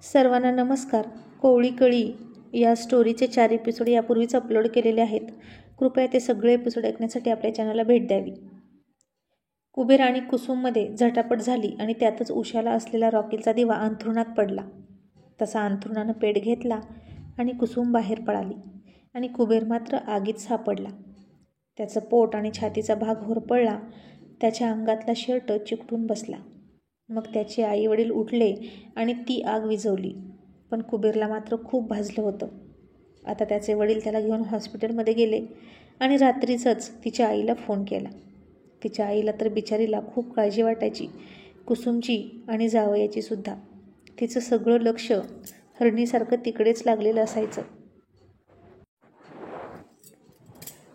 सर्वांना नमस्कार. कोवळी कळी या स्टोरीचे 4 एपिसोड यापूर्वीच अपलोड केलेले आहेत. कृपया ते सगळे एपिसोड ऐकण्यासाठी आपल्या चॅनलला भेट द्यावी. कुबेर आणि कुसुममध्ये झटापट झाली आणि त्यातच उशाला असलेला रॉकीलचा दिवा अंथरुणात पडला. तसा अंथरुणानं पेट घेतला आणि कुसुम बाहेर पळाली आणि कुबेर मात्र आगीत सापडला. त्याचं पोट आणि छातीचा भाग होरपळला. त्याच्या अंगातला शर्ट चिकटून बसला. मग त्याचे आई वडील उठले आणि ती आग विझवली. पण कुबेरला मात्र खूप भाजलं होतं. आता त्याचे वडील त्याला घेऊन हॉस्पिटलमध्ये गेले आणि रात्रीचंच तिच्या आईला फोन केला. तिच्या आईला तर बिचारीला खूप काळजी वाटायची, कुसुमची आणि जावयाची सुद्धा. तिचं सगळं लक्ष हरणीसारखं तिकडेच लागलेलं असायचं.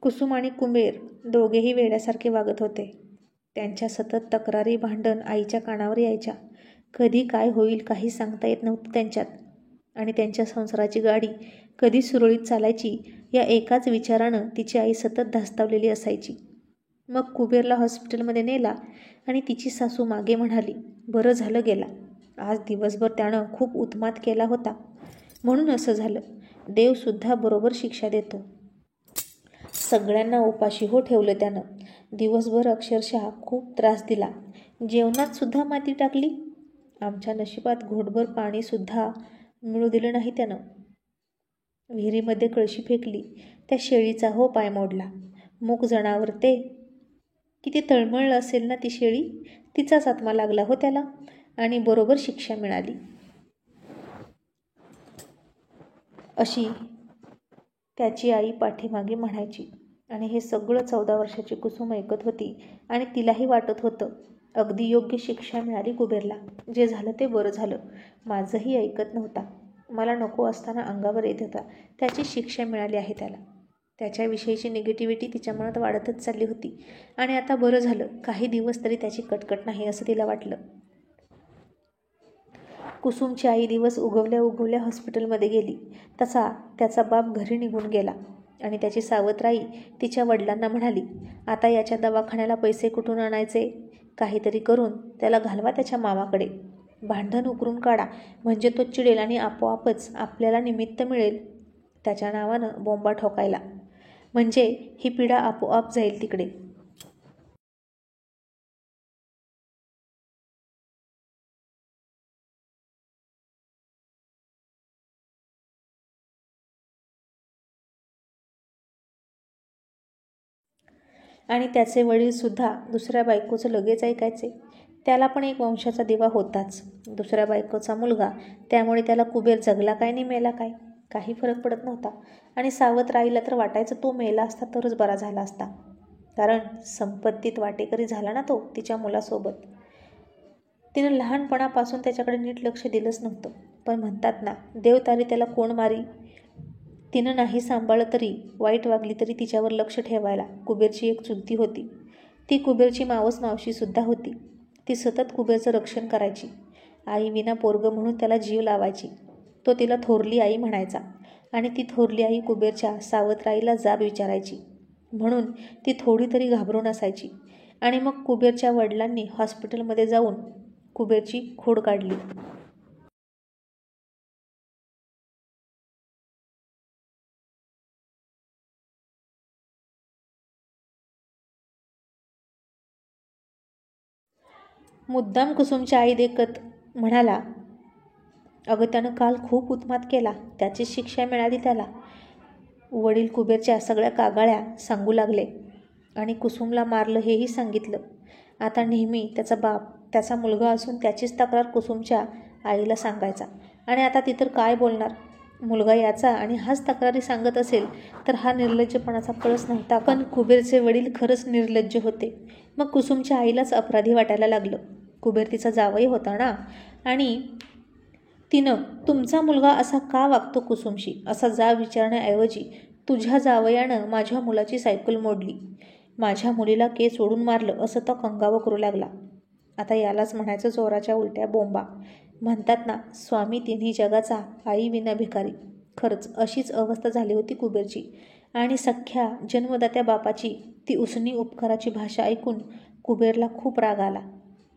कुसुम आणि कुबेर दोघेही वेड्यासारखे वागत होते. त्यांच्या सतत तक्रारी, भांडण आईच्या कानावर यायच्या. कधी काय होईल काही सांगता येत नव्हतं त्यांच्यात. आणि त्यांच्या संसाराची गाडी कधी सुरळीत चालायची या एकाच विचारानं तिची आई सतत धास्तावलेली असायची. मग कुबेरला हॉस्पिटलमध्ये नेला आणि तिची सासू मागे म्हणाली, बरं झालं गेला. आज दिवसभर त्यानं खूप उत्मात केला होता म्हणून असं झालं. देवसुद्धा बरोबर शिक्षा देतो. सगळ्यांना उपाशी हो ठेवलं त्यानं. दिवसभर अक्षरशः खूप त्रास दिला. जेवणात सुद्धा माती टाकली. आमच्या नशिबात घोटभर पाणीसुद्धा मिळू दिलं नाही त्यानं. विहिरीमध्ये कळशी फेकली. त्या शेळीचा हो पाय मोडला. मूक जनावर ते. किती तळमळलं असेल ना ती शेळी. तिचाच आत्मा लागला हो त्याला आणि बरोबर शिक्षा मिळाली. अशी त्याची आई पाठीमागे म्हणायची. आणि हे सगळं 14 वर्षाची कुसुम ऐकत होती आणि तिलाही वाटत होतं अगदी योग्य शिक्षा मिळाली कुबेरला. जे झालं ते बरं झालं. माझंही ऐकत नव्हता. मला नको असताना अंगावर येत होता. त्याची शिक्षा मिळाली आहे त्याला. त्याच्याविषयीची निगेटिव्हिटी तिच्या मनात वाढतच चालली होती. आणि आता बरं झालं, काही दिवस तरी त्याची कटकट नाही असं तिला वाटलं. कुसुमची आई दिवस उगवल्या उगवल्या हॉस्पिटलमध्ये गेली. तसा त्याचा बाप घरी निघून गेला आणि त्याची सावत्राई तिच्या वडिलांना म्हणाली, आता याच्या दवाखान्याला पैसे कुठून आणायचे? काहीतरी करून त्याला घालवा त्याच्या मामाकडे. भांडण उकरून काढा म्हणजे तो चिडेल आणि आपोआपच आपल्याला निमित्त मिळेल त्याच्या नावानं बोंबा ठोकायला. म्हणजे ही पिढा आपोआप जाईल तिकडे. आणि त्याचे वडीलसुद्धा दुसऱ्या बायकोचं लगेच ऐकायचे. त्याला पण एक वंशाचा दिवा होताच. दुसऱ्या बायकोचा मुलगा, त्यामुळे त्याला कुबेर जगला काय आणि मेला काय काही फरक पडत नव्हता. आणि सावत्राईला तर वाटायचं तो मेला असता तरच बरा झाला असता. कारण संपत्तीत वाटेकरी झाला ना तो तिच्या मुलासोबत. तिनं लहानपणापासून त्याच्याकडे नीट लक्ष दिलंच नव्हतं. पण म्हणतात ना, देव तारी त्याला कोण मारी. तिनं नाही सांभाळलं तरी, वाईट वागली तरी तिच्यावर लक्ष ठेवायला कुबेरची एक चुलती होती. ती कुबेरची मावस मावशीसुद्धा होती. ती सतत कुबेरचं रक्षण करायची. आई विना पोरगं म्हणून त्याला जीव लावायची. तो तिला थोरली आई म्हणायचा. आणि ती थोरली आई कुबेरच्या सावत्राईला जाब विचारायची. म्हणून ती थोडी तरी घाबरून असायची. आणि मग कुबेरच्या वडिलांनी हॉस्पिटलमध्ये जाऊन कुबेरची खोड काढली. मुद्दाम कुसुमच्या आई देखत म्हणाला, अगं त्यानं काल खूप उत्मात केला, त्याचीच शिक्षा मिळाली त्याला. वडील कुबेरच्या सगळ्या कागाळ्या सांगू लागले आणि कुसुमला मारलं हेही सांगितलं. आता नेहमी त्याचा बाप त्याचा मुलगा असून त्याचीच तक्रार कुसुमच्या आईला सांगायचा. आणि आता ती तर काय बोलणार. मुलगा याचा आणि हाच तक्रारी सांगत असेल तर हा निर्लज्जपणाचा कळस नव्हता. पण कुबेरचे वडील खरंच निर्लज्ज होते. मग कुसुमच्या आईलाच अपराधी वाटायला लागलं. कुबेर तिचा जावई होता ना. आणि तिनं तुमचा मुलगा असा का वागतो कुसुमशी असा जाब विचारण्याऐवजी तुझ्या जावयानं माझ्या मुलाची सायकल मोडली, माझ्या मुलीला केस ओढून मारलं असं तो कंगावा करू लागला. आता यालाच म्हणायचं जोराच्या उलट्या बोंबा. म्हणतात ना, स्वामी तिन्ही जगाचा, आई विना भिकारी. खरंच अशीच अवस्था झाली होती कुबेरची. आणि सख्या जन्मदात्या बापाची ती उसनी उपकाराची भाषा ऐकून कुबेरला खूप राग आला.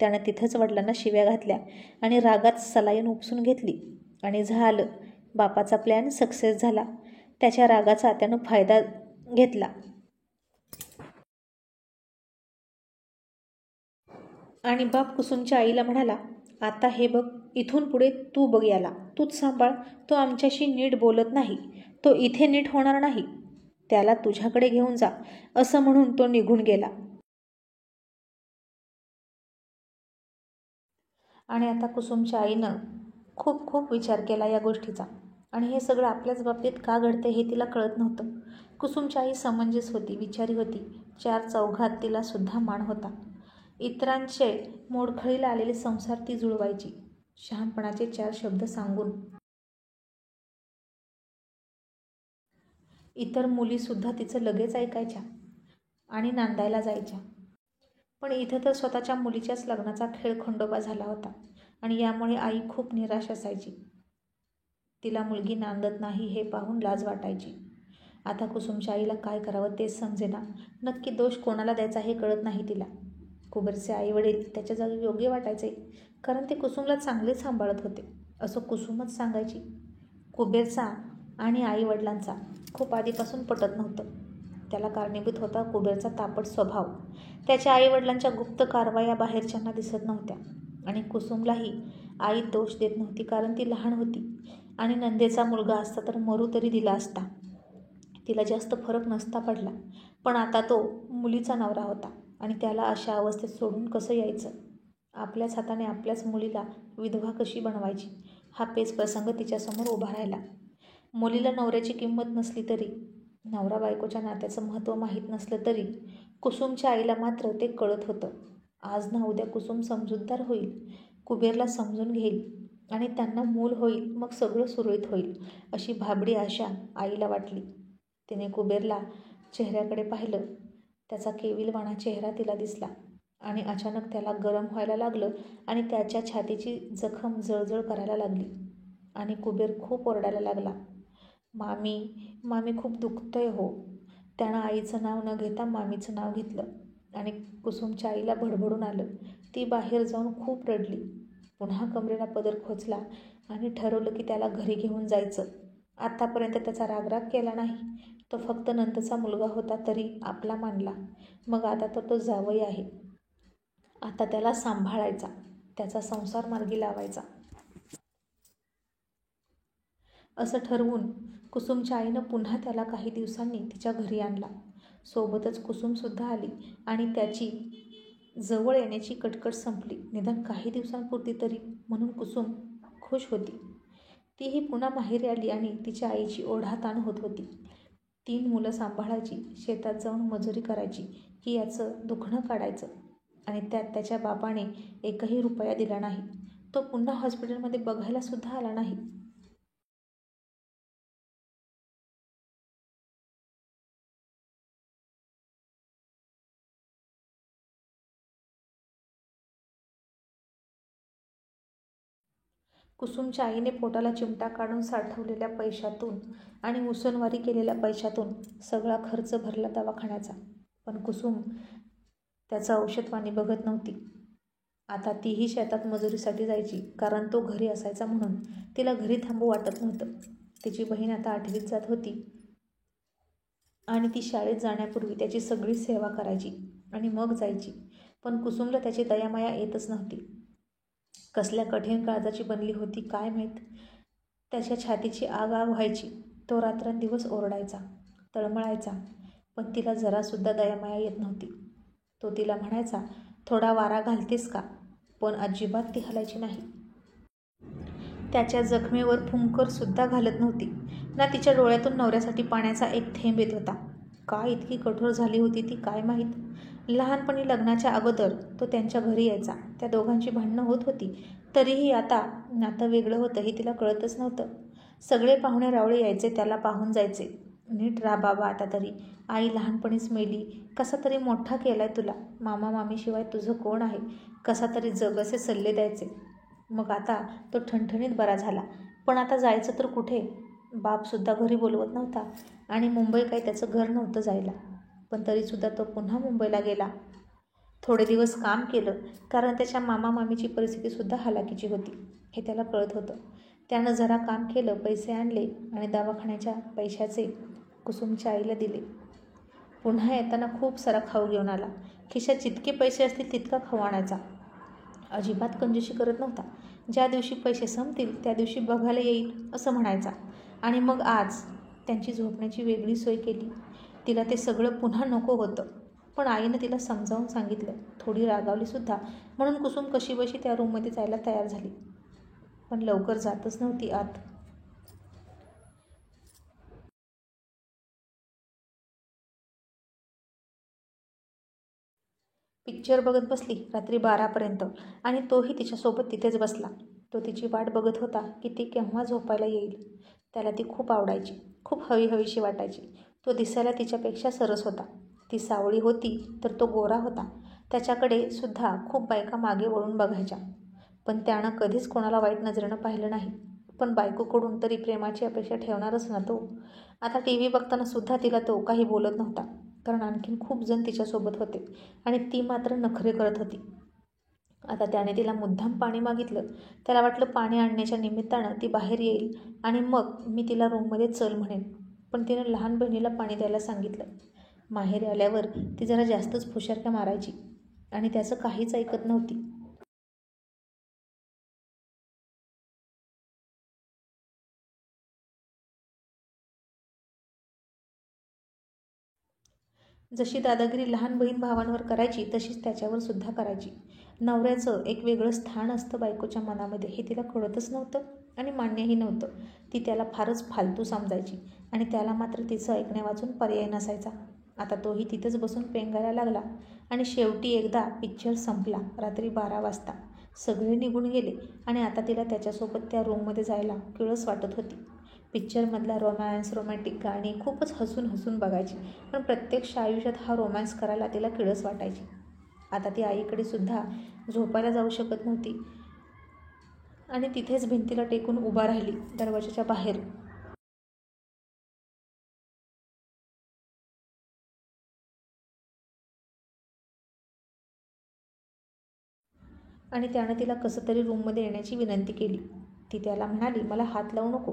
त्यानं तिथंच वडिलांना शिव्या घातल्या आणि रागात सलाईन उपसून घेतली. आणि झालं, बापाचा प्लॅन सक्सेस झाला. त्याच्या रागाचा त्यानं फायदा घेतला आणि बाप कुसुमच्या आईला म्हणाला, आता हे बघ, इथून पुढे तू बघ याला, तूच सांभाळ. तो आमच्याशी नीट बोलत नाही, तो इथे नीट होणार नाही, त्याला तुझ्याकडे घेऊन जा, असं म्हणून तो निघून गेला. आणि आता कुसुमच्या आईनं खूप खूप विचार केला या गोष्टीचा. आणि हे सगळं आपल्याच बाबतीत का घडते हे तिला कळत नव्हतं. कुसुमची आई समंजस होती, विचारी होती. 4 चौघात तिला सुद्धा मान होता. इतरांचे मोडखळीला आलेले संसार ती जुळवायची. शहाणपणाचे 4 शब्द सांगून इतर मुलीसुद्धा तिचं लगेच ऐकायच्या आणि नांदायला जायच्या. पण इथं तर स्वतःच्या मुलीच्याच लग्नाचा खेळ खंडोबा झाला होता आणि यामुळे आई खूप निराश असायची. तिला मुलगी नांदत नाही हे पाहून लाज वाटायची. आता कुसुमच्या आईला काय करावं तेच समजेना. नक्की दोष कोणाला द्यायचा हे कळत नाही तिला. कुबेरचे आईवडील त्याच्या जागी योग्य वाटायचे, कारण ते कुसुमला चांगले सांभाळत होते असं कुसुमच सांगायची. कुबेरचा आणि आईवडिलांचा खूप आधीपासून पटत नव्हतं. त्याला कारणीभूत होता कुबेरचा तापट स्वभाव. त्याच्या आईवडिलांच्या गुप्त कारवाया बाहेरच्यांना दिसत नव्हत्या आणि कुसुमलाही आई दोष देत नव्हती, कारण ती लहान होती आणि नंदेचा मुलगा असता तर मरू तरी दिला असता. तिला जास्त फरक नसता पडला. पण आता तो मुलीचा नवरा होता आणि त्याला अशा अवस्थेत सोडून कसं यायचं? आपल्याच हाताने आपल्याच मुलीला विधवा कशी बनवायची हा पेच प्रसंग तिच्यासमोर उभा राहिला. मुलीला नवऱ्याची किंमत नसली तरी, नवरा बायकोच्या नात्याचं महत्त्व माहीत नसलं तरी कुसुमच्या आईला मात्र ते कळत होतं. आज ना उद्या कुसुम समजूतदार होईल, कुबेरला समजून घेईल आणि त्यांना मूल होईल, मग सगळं सुरळीत होईल अशी भाबडी आशा आईला वाटली. तिने कुबेरला चेहऱ्याकडे पाहिलं. त्याचा केविलवाणा चेहरा तिला दिसला आणि अचानक त्याला गरम व्हायला लागलं आणि त्याच्या छातीची जखम जळजळ करायला लागली आणि कुबेर खूप ओरडायला लागला, मामी, मामी खूप दुखतंय हो. त्यानं आईचं नाव न घेता मामीचं नाव घेतलं आणि कुसुमच्या आईला भडभडून आलं. ती बाहेर जाऊन खूप रडली. पुन्हा कमरेला पदर खोचला आणि ठरवलं की त्याला घरी घेऊन जायचं. आतापर्यंत त्याचा रागराग केला नाही. तो फक्त नंदचा मुलगा होता तरी आपला मानला. मग आता तर तो जावई आहे. आता त्याला सांभाळायचा, त्याचा संसार मार्गी लावायचा. असं ठरवून कुसुमच्या आईनं पुन्हा त्याला काही दिवसांनी तिच्या घरी आणला. सोबतच कुसुमसुद्धा आली आणि त्याची जवळ येण्याची कटकट संपली. निदान काही दिवसांपुरती तरी, म्हणून कुसुम खुश होती. तीही पुन्हा माहेरी आली आणि तिच्या आईची ओढाताण होत होती. 3 मुलं सांभाळायची, शेतात जाऊन मजुरी करायची की याचं दुखणं काढायचं आणि त्यात त्याच्या बापाने एकही रुपया दिला नाही. तो पुन्हा हॉस्पिटलमध्ये बघायला सुद्धा आला नाही. कुसुमच्या आईने पोटाला चिमटा काढून साठवलेल्या पैशातून आणि उसनवारी केलेल्या पैशातून सगळा खर्च भरला दवाखान्याचा. पण कुसुम त्याचं औषधपाणी बघत नव्हती. आता तीही शेतात मजुरीसाठी जायची, कारण तो घरी असायचा म्हणून तिला घरी थांबू वाटत नव्हतं. तिची बहीण आता 8वीत जात होती आणि ती शाळेत जाण्यापूर्वी त्याची सगळी सेवा करायची आणि मग जायची. पण कुसुमला त्याची दयामाया येतच नव्हती. कसल्या कठीण काळजाची बनली होती काय माहीत. त्याच्या छातीची आग आग व्हायची. तो रात्रंदिवस ओरडायचा, तळमळायचा, पण तिला जरासुद्धा दयामाया येत नव्हती. तो तिला म्हणायचा, थोडा वारा घालतेस का? पण अजिबात ती हलायची नाही. त्याच्या जखमेवर फुंकरसुद्धा घालत नव्हती. ना तिच्या डोळ्यातून नवऱ्यासाठी पाण्याचा एक थेंब येत होता. का इतकी कठोर झाली होती ती काय माहीत. लहानपणी लग्नाच्या अगोदर तो त्यांच्या घरी यायचा. त्या दोघांची भांडणं होत होती, तरीही आता नातं वेगळं होतं हे तिला कळतच नव्हतं. सगळे पाहुणे रावळे यायचे, त्याला पाहून जायचे. नीट राहा बाबा आता तरी, आई लहानपणीच मेली, कसा तरी मोठा केलाय तुला, मामा मामीशिवाय तुझं कोण आहे, कसा तरी जग, असे सल्ले द्यायचे. मग आता तो ठणठणीत बरा झाला. पण आता जायचं तर कुठे? बापसुद्धा घरी बोलवत नव्हता आणि मुंबई काही त्याचं घर नव्हतं जायला. पण तरीसुद्धा तो पुन्हा मुंबईला गेला. थोडे दिवस काम केलं, कारण त्याच्या मामा मामीची परिस्थितीसुद्धा हलाखीची होती हे त्याला कळत होतं. त्यानं जरा काम केलं, पैसे आणले आणि दवाखान्याच्या पैशाचे कुसुमच्या आईला दिले. पुन्हा येताना खूप सारा खाऊ घेऊन आला. खिशात जितके पैसे असतील तितका खाऊ आणायचा. अजिबात कंजूसी करत नव्हता. ज्या दिवशी पैसे संपतील त्या दिवशी बघायला येईल असं म्हणायचा. आणि मग आज त्यांची झोपण्याची वेगळी सोय केली. तिला ते सगळं पुन्हा नको होतं, पण आईनं तिला समजावून सांगितलं. थोडी रागावलीसुद्धा, म्हणून कुसुम कशीबशी त्या रूममध्ये जायला तयार झाली, पण लवकर जातच नव्हती आत. पिक्चर बघत बसली रात्री 12पर्यंत आणि तोही तिच्यासोबत तिथेच बसला. तो तिची वाट बघत होता की ती केव्हा झोपायला येईल. त्याला ती खूप आवडायची, खूप हवीहवीशी वाटायची. तो दिसायला तिच्यापेक्षा सरस होता. ती सावळी होती तर तो गोरा होता. त्याच्याकडे सुद्धा खूप बायका मागे वळून बघायच्या, पण त्यानं कधीच कोणाला वाईट नजरेनं पाहिलं नाही. पण बायकोकडून तरी प्रेमाची अपेक्षा ठेवणारच ना तो. आता TV बघताना सुद्धा तिला तो काही बोलत नव्हता, कारण आणखीन खूप जण तिच्यासोबत होते आणि ती मात्र नखरे करत होती. आता त्याने तिला मुद्दाम पाणी मागितलं. त्याला वाटलं पाणी आणण्याच्या निमित्तानं ती बाहेर येईल आणि मग मी तिला रूममध्ये चल म्हणेन, पण तिनं लहान बहिणीला पाणी द्यायला सांगितलं. माहेरी आल्यावर ती जरा जास्तच फुशारक्या मारायची आणि त्याचं काहीच ऐकत नव्हती. जशी दादागिरी लहान बहीण भावांवर करायची तशीच त्याच्यावर सुद्धा करायची. नवऱ्याचं एक वेगळं स्थान असतं बायकोच्या मनामध्ये हे तिला कळतच नव्हतं आणि मान्यही नव्हतं. ती त्याला फारच फालतू समजायची आणि त्याला मात्र तिचं ऐकण्यावाचून पर्याय नसायचा. आता तोही तिथंच बसून पेंगायला लागला आणि शेवटी एकदा पिक्चर संपला. रात्री 12 वाजता सगळे निघून गेले आणि आता तिला त्याच्यासोबत त्या रूममध्ये जायला किळस वाटत होती. पिक्चरमधला रोमॅन्स, रोमॅन्टिक गाणी खूपच हसून हसून बघायची, पण प्रत्यक्ष आयुष्यात हा रोमॅन्स करायला तिला किळस वाटायची. आता ती आईकडे सुद्धा झोपायला जाऊ शकत नव्हती आणि तिथेच भिंतीला टेकून उभा राहिली दरवाजाच्या बाहेर. आणि त्यानं तिला कसं तरी रूममध्ये येण्याची विनंती केली. ती त्याला म्हणाली, मला हात लावू नको.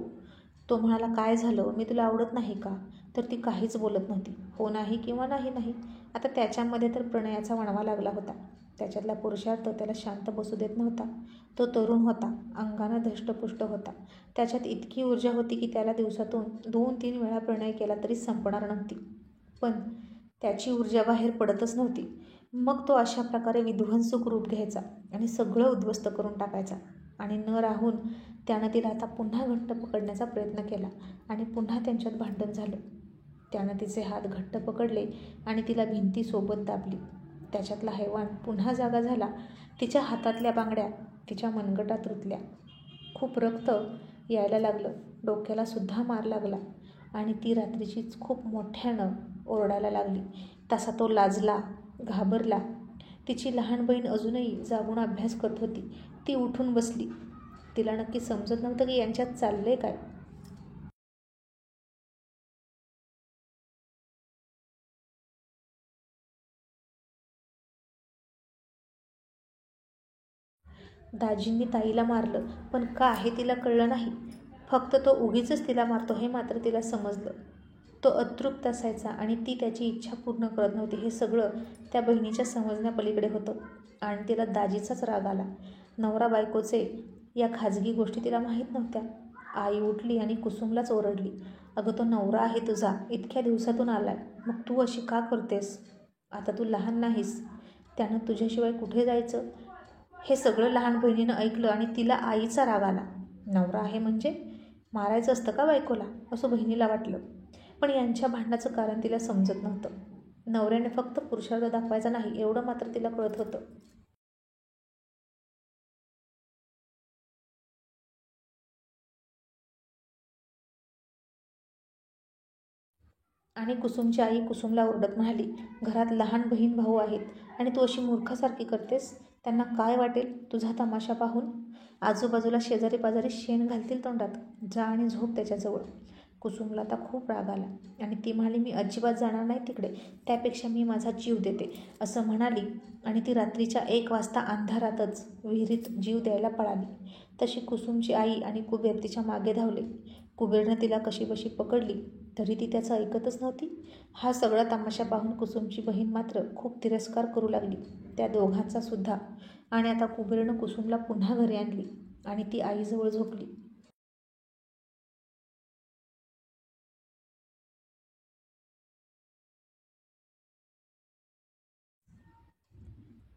तो म्हणाला, काय झालं, मी तुला आवडत नाही का? तर ती काहीच बोलत नव्हती. हो नाही किंवा नाही नाही. आता त्याच्यामध्ये तर प्रणयाचा वणवा लागला होता. त्याच्यातला पुरुषार्थ त्याला शांत बसू देत नव्हता. तो तरुण होता, अंगानं धष्टपुष्ट होता. त्याच्यात इतकी ऊर्जा होती की त्याला दिवसातून 2-3 वेळा प्रणय केला तरी संपणार नव्हती. पण त्याची ऊर्जा बाहेर पडतच नव्हती. मग तो अशा प्रकारे विध्वंसक रूप घ्यायचा आणि सगळं उद्ध्वस्त करून टाकायचा. आणि न राहून त्यानं तिला आता पुन्हा घट्ट पकडण्याचा प्रयत्न केला आणि पुन्हा त्यांच्यात भांडण झालं. त्यानं तिचे हात घट्ट पकडले आणि तिला भिंतीसोबत दाबली. त्याच्यातला हैवान पुन्हा जागा झाला. तिच्या हातातल्या बांगड्या तिच्या मनगटात रुतल्या. खूप रक्त यायला लागलं. डोक्याला सुद्धा मार लागला आणि ती रात्रीचीच खूप मोठ्यानं ओरडायला लागली. तसा तो लाजला, घाबरला. तिची लहान बहीण अजूनही जागून अभ्यास करत होती. ती उठून बसली. तिला नक्की समजत नव्हतं की यांच्यात चाललंय काय. दाजींनी ताईला मारलं, पण का हे तिला कळलं नाही. फक्त तो उगीचच तिला मारतो हे मात्र तिला समजलं. तो अतृप्त असायचा आणि ती त्याची इच्छा पूर्ण करत नव्हती हे सगळं त्या बहिणीच्या समजण्यापलीकडे होतं. आणि तिला दाजीचाच राग आला. नवरा बायकोचे या खाजगी गोष्टी तिला माहीत नव्हत्या. आई उठली आणि कुसुमलाच ओरडली, अगं तो नवरा आहे तुझा, इतक्या दिवसातून आलाय, मग तू अशी का करतेस? आता तू लहान नाहीस, त्यानं तुझ्याशिवाय कुठे जायचं? हे सगळं लहान बहिणीनं ऐकलं आणि तिला आईचा राग आला. नवरा आहे म्हणजे मारायचं असतं का बायकोला, असं बहिणीला वाटलं. पण यांच्या भांडणाचं कारण तिला समजत नव्हतं. नवऱ्याने फक्त पुरुषार्थ दाखवायचा नाही एवढं मात्र तिला कळत होतं. आणि कुसुमची आई कुसुमला ओरडत म्हणाली, घरात लहान बहीण भाऊ आहेत आणि तू अशी मूर्खासारखी करतेस. त्यांना काय वाटेल तुझा तमाशा पाहून? आजूबाजूला शेजारी पाजारी शेण घालतील तोंडात. जा आणि झोप त्याच्याजवळ. कुसुमला आता खूप राग आला आणि ती म्हणाली, मी अजिबात जाणार नाही तिकडे, त्यापेक्षा मी माझा जीव देते असं म्हणाली आणि ती रात्रीच्या 1 वाजता अंधारातच विहिरीत जीव द्यायला पळाली. तशी कुसुमची आई आणि कुबेर तिच्या मागे धावले. कुबेरनं तिला कशीबशी पकडली तरी ती त्याचं ऐकतच नव्हती. हा सगळा तमाशा पाहून कुसुमची बहीण मात्र खूप तिरस्कार करू लागली, त्या दोघांचा सुद्धा. आणि आता कुबेरनं कुसुमला पुन्हा घरी आणली आणि ती आईजवळ झोपली.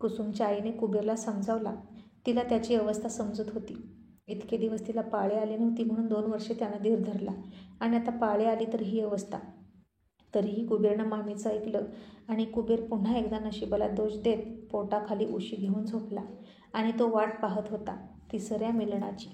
कुसुमच्या आईने कुबेरला समजावला. तिला त्याची अवस्था समजत होती. इतके दिवस तिला पाळे आले नव्हती म्हणून 2 वर्षे त्यानं धीर धरला आणि आता पाळे आली तर ही अवस्था. तरीही कुबेरनं मामीचं ऐकलं आणि कुबेर पुन्हा एकदा नशिबाला दोष देत पोटाखाली उशी घेऊन झोपला आणि तो वाट पाहत होता तिसऱ्या मिलनाची.